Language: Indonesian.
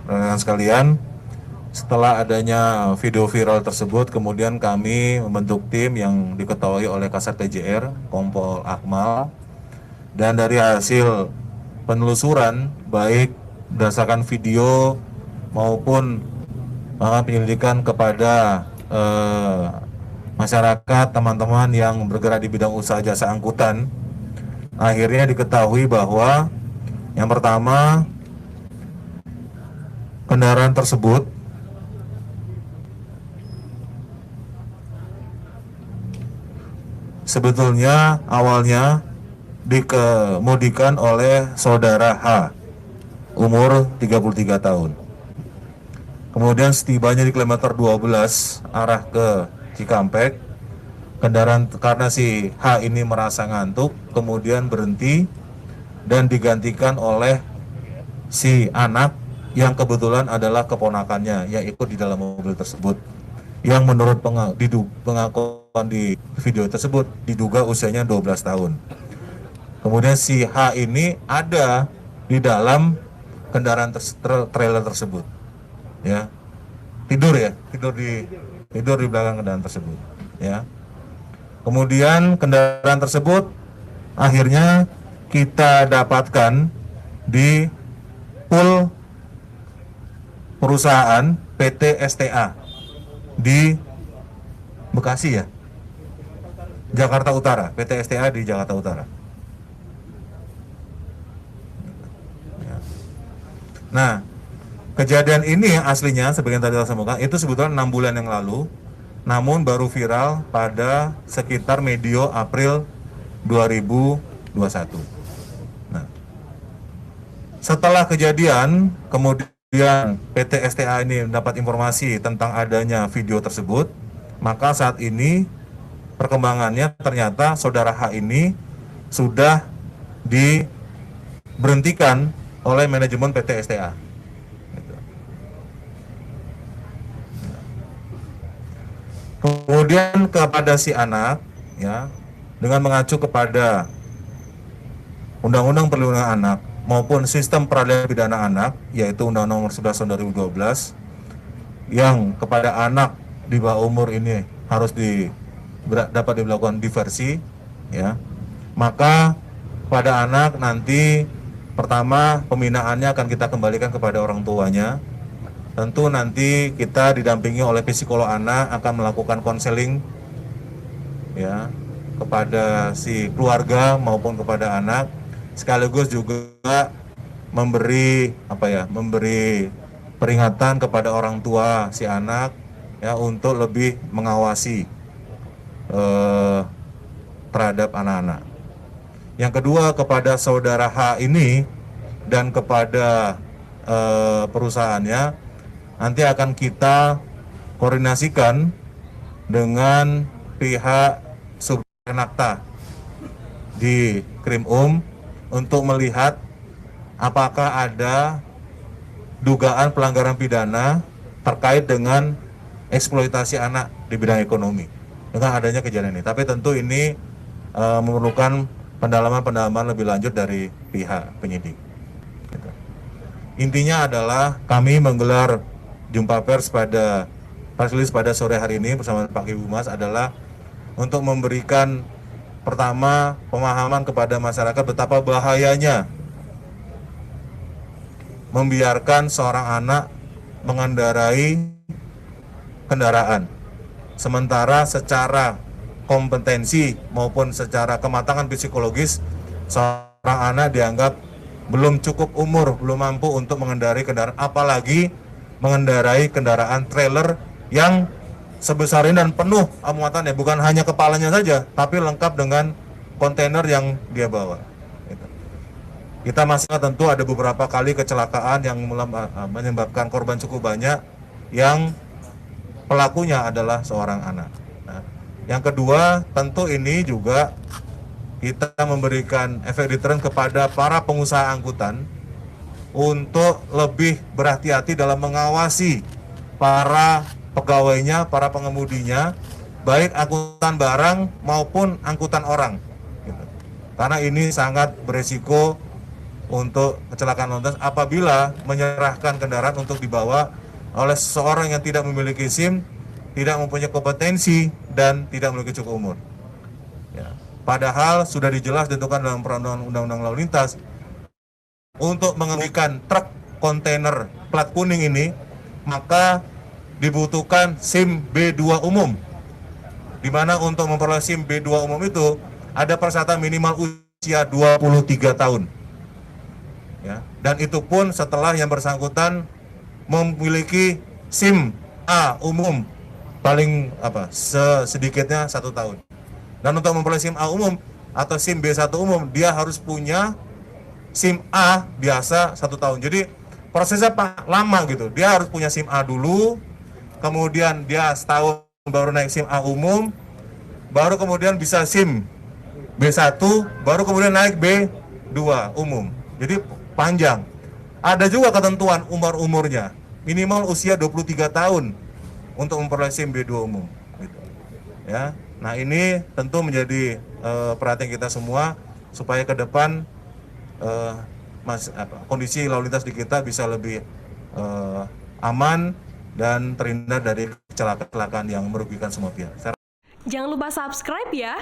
rekan sekalian, setelah adanya video viral tersebut, kemudian kami membentuk tim yang diketuai oleh Kasat PJR, Kompol Akmal, dan dari hasil penelusuran, baik berdasarkan video maupun penyelidikan kepada masyarakat, teman-teman yang bergerak di bidang usaha jasa angkutan, akhirnya diketahui bahwa yang pertama, kendaraan tersebut sebetulnya awalnya dikemudikan oleh saudara H, umur 33 tahun. Kemudian setibanya di kilometer 12 arah ke Cikampek, kendaraan karena si H ini merasa ngantuk, kemudian berhenti dan digantikan oleh si anak yang kebetulan adalah keponakannya yang ikut di dalam mobil tersebut, yang menurut pengakuan di video tersebut diduga usianya 12 tahun. Kemudian si H ini ada di dalam kendaraan trailer tersebut, ya, tidur di belakang kendaraan tersebut, ya. Kemudian kendaraan tersebut akhirnya kita dapatkan di pool perusahaan PT STA di Bekasi, ya, Jakarta Utara, PT STA di Jakarta Utara. Nah, kejadian ini aslinya sebagian tadi saya sampaikan itu sebetulnya 6 bulan yang lalu, namun baru viral pada sekitar medio April 2021. Nah, setelah kejadian, kemudian PT STA ini mendapat informasi tentang adanya video tersebut, maka saat ini perkembangannya ternyata saudara H ini sudah diberhentikan oleh manajemen PT STA. Kemudian kepada si anak, ya, dengan mengacu kepada Undang-Undang Perlindungan Anak maupun Sistem Peradilan Pidana Anak, yaitu Undang-Undang Nomor 11 Tahun 2012, yang kepada anak di bawah umur ini harus dapat dilakukan diversi, ya. Maka pada anak nanti pertama pembinaannya akan kita kembalikan kepada orang tuanya. Tentu nanti kita didampingi oleh psikolog anak akan melakukan konseling, ya, kepada si keluarga maupun kepada anak, sekaligus juga memberi peringatan kepada orang tua si anak, ya, untuk lebih mengawasi terhadap anak-anak. Yang kedua, kepada saudara H ini dan kepada perusahaannya nanti akan kita koordinasikan dengan pihak Subrenakta di Krimum untuk melihat apakah ada dugaan pelanggaran pidana terkait dengan eksploitasi anak di bidang ekonomi dengan adanya kejadian ini. Tapi tentu ini memerlukan pendalaman lebih lanjut dari pihak penyidik. Intinya adalah kami menggelar jumpa pers pada sore hari ini bersama Pak Humas adalah untuk memberikan pertama pemahaman kepada masyarakat betapa bahayanya membiarkan seorang anak mengendarai kendaraan, sementara secara kompetensi maupun secara kematangan psikologis seorang anak dianggap belum cukup umur, belum mampu untuk mengendarai kendaraan, apalagi mengendarai kendaraan trailer yang sebesar ini dan penuh muatannya, bukan hanya kepalanya saja, tapi lengkap dengan kontainer yang dia bawa. Kita masih tentu ada beberapa kali kecelakaan yang menyebabkan korban cukup banyak, yang pelakunya adalah seorang anak. Nah, yang kedua, tentu ini juga kita memberikan efek deterren kepada para pengusaha angkutan untuk lebih berhati-hati dalam mengawasi para pegawainya, para pengemudinya, baik angkutan barang maupun angkutan orang. Karena ini sangat beresiko untuk kecelakaan lalu lintas apabila menyerahkan kendaraan untuk dibawa oleh seseorang yang tidak memiliki SIM, tidak mempunyai kompetensi, dan tidak memiliki cukup umur. Ya. Padahal sudah dijelas ditentukan dalam peraturan undang-undang lalu lintas untuk mengemudikan truk kontainer plat kuning ini, maka dibutuhkan SIM B2 umum. Di mana untuk memperoleh SIM B2 umum itu ada persyaratan minimal usia 23 tahun. Ya, dan itu pun setelah yang bersangkutan memiliki SIM A umum paling sedikitnya 1 tahun. Dan untuk memperoleh SIM A umum atau SIM B1 umum, dia harus punya SIM A biasa 1 tahun. Jadi prosesnya lama gitu. Dia harus punya SIM A dulu, kemudian dia setahun baru naik SIM A umum, baru kemudian bisa SIM B1, baru kemudian naik B2 umum. Jadi panjang. Ada juga ketentuan umurnya. Minimal usia 23 tahun untuk memperoleh SIM B2 umum. Gitu. Ya. Nah, ini tentu menjadi perhatian kita semua supaya ke depan kondisi lalu lintas di kita bisa lebih aman dan terhindar dari kecelakaan yang merugikan semua pihak. Jangan lupa subscribe ya.